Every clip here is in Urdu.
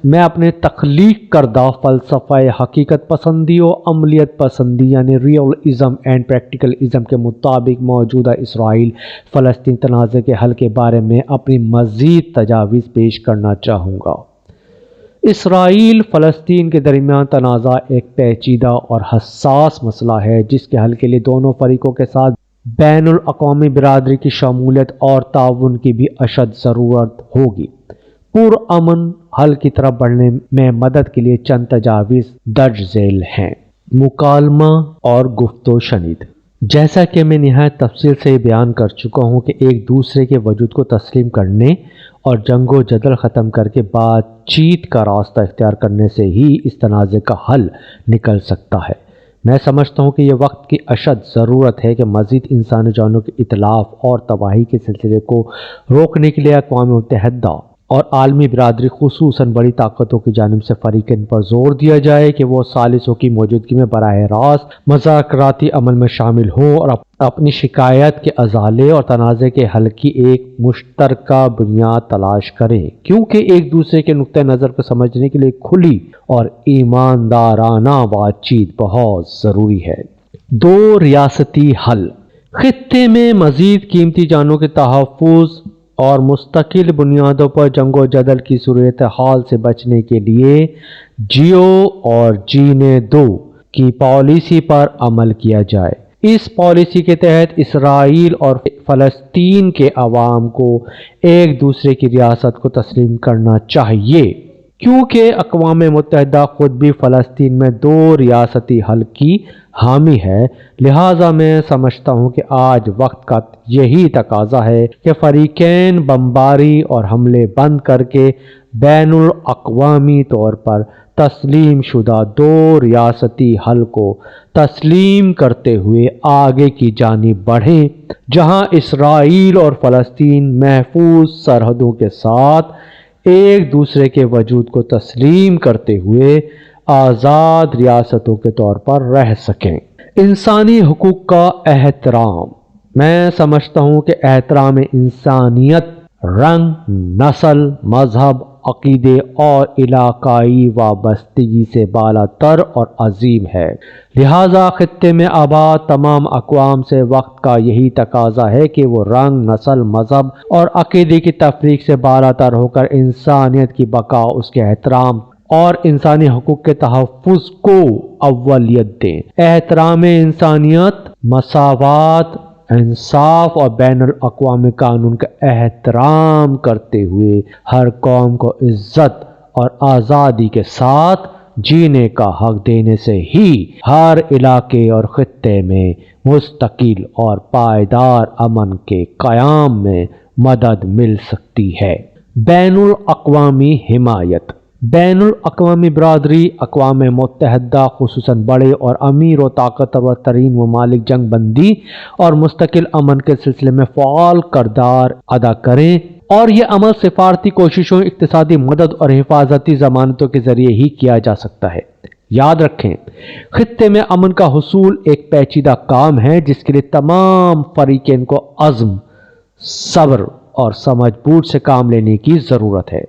میں اپنے تخلیق کردہ فلسفہ حقیقت پسندی و عملیت پسندی یعنی ریئلزم اینڈ پریکٹیکلزم کے مطابق موجودہ اسرائیل فلسطین تنازع کے حل کے بارے میں اپنی مزید تجاویز پیش کرنا چاہوں گا۔ اسرائیل فلسطین کے درمیان تنازع ایک پیچیدہ اور حساس مسئلہ ہے جس کے حل کے لیے دونوں فریقوں کے ساتھ بین الاقوامی برادری کی شمولیت اور تعاون کی بھی اشد ضرورت ہوگی۔ پرامن حل کی طرف بڑھنے میں مدد کے لیے چند تجاویز درج ذیل ہیں۔ مکالمہ اور گفت و شنید۔ جیسا کہ میں نہایت تفصیل سے بیان کر چکا ہوں کہ ایک دوسرے کے وجود کو تسلیم کرنے اور جنگ و جدل ختم کر کے بات چیت کا راستہ اختیار کرنے سے ہی اس تنازع کا حل نکل سکتا ہے۔ میں سمجھتا ہوں کہ یہ وقت کی اشد ضرورت ہے کہ مزید انسانی جانوں کے اتلاف اور تباہی کے سلسلے کو روکنے کے لیے اقوام متحدہ اور عالمی برادری خصوصاً بڑی طاقتوں کی جانب سے فریقین پر زور دیا جائے کہ وہ ثالثوں کی موجودگی میں براہ راست مذاکراتی عمل میں شامل ہوں اور اپنی شکایت کے ازالے اور تنازع کے حل کی ایک مشترکہ بنیاد تلاش کریں، کیونکہ ایک دوسرے کے نقطہ نظر کو سمجھنے کے لیے کھلی اور ایماندارانہ بات چیت بہت ضروری ہے۔ دو ریاستی حل۔ خطے میں مزید قیمتی جانوں کے تحفظ اور مستقل بنیادوں پر جنگ و جدل کی صورتحال سے بچنے کے لیے جیو اور جینے دو کی پالیسی پر عمل کیا جائے۔ اس پالیسی کے تحت اسرائیل اور فلسطین کے عوام کو ایک دوسرے کی ریاست کو تسلیم کرنا چاہیے، کیونکہ اقوام متحدہ خود بھی فلسطین میں دو ریاستی حل کی حامی ہے۔ لہٰذا میں سمجھتا ہوں کہ آج وقت کا یہی تقاضا ہے کہ فریقین بمباری اور حملے بند کر کے بین الاقوامی طور پر تسلیم شدہ دو ریاستی حل کو تسلیم کرتے ہوئے آگے کی جانب بڑھیں، جہاں اسرائیل اور فلسطین محفوظ سرحدوں کے ساتھ ایک دوسرے کے وجود کو تسلیم کرتے ہوئے آزاد ریاستوں کے طور پر رہ سکیں۔ انسانی حقوق کا احترام۔ میں سمجھتا ہوں کہ احترام انسانیت رنگ، نسل، مذہب، عقیدے اور علاقائی وابستگی سے بالا تر اور عظیم ہے۔ لہٰذا خطے میں آباد تمام اقوام سے وقت کا یہی تقاضا ہے کہ وہ رنگ، نسل، مذہب اور عقیدے کی تفریق سے بالا تر ہو کر انسانیت کی بقا، اس کے احترام اور انسانی حقوق کے تحفظ کو اولویت دیں۔ احترام انسانیت، مساوات، انصاف اور بین الاقوامی قانون کا احترام کرتے ہوئے ہر قوم کو عزت اور آزادی کے ساتھ جینے کا حق دینے سے ہی ہر علاقے اور خطے میں مستقل اور پائیدار امن کے قیام میں مدد مل سکتی ہے۔ بین الاقوامی حمایت۔ بین الاقوامی برادری، اقوام متحدہ خصوصاً بڑے اور امیر و طاقتور ترین ممالک جنگ بندی اور مستقل امن کے سلسلے میں فعال کردار ادا کریں، اور یہ عمل سفارتی کوششوں، اقتصادی مدد اور حفاظتی ضمانتوں کے ذریعے ہی کیا جا سکتا ہے۔ یاد رکھیں، خطے میں امن کا حصول ایک پیچیدہ کام ہے جس کے لیے تمام فریقین کو عزم، صبر اور سمجھ بوجھ سے کام لینے کی ضرورت ہے۔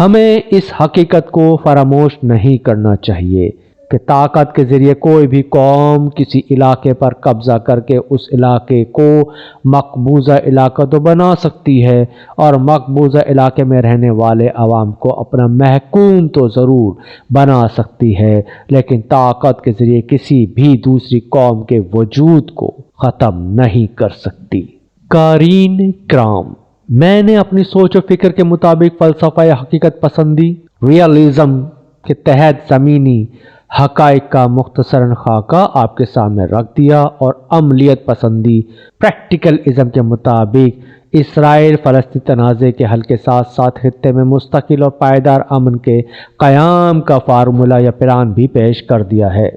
ہمیں اس حقیقت کو فراموش نہیں کرنا چاہیے کہ طاقت کے ذریعے کوئی بھی قوم کسی علاقے پر قبضہ کر کے اس علاقے کو مقبوضہ علاقہ تو بنا سکتی ہے اور مقبوضہ علاقے میں رہنے والے عوام کو اپنا محکوم تو ضرور بنا سکتی ہے، لیکن طاقت کے ذریعے کسی بھی دوسری قوم کے وجود کو ختم نہیں کر سکتی۔ قارئین کرام، میں نے اپنی سوچ و فکر کے مطابق فلسفہ حقیقت پسندی ریئلزم کے تحت زمینی حقائق کا مختصراً خاکہ آپ کے سامنے رکھ دیا، اور عملیت پسندی پریکٹیکلزم کے مطابق اسرائیل فلسطین تنازع کے حل کے ساتھ ساتھ خطے میں مستقل اور پائیدار امن کے قیام کا فارمولہ یا پلان بھی پیش کر دیا ہے۔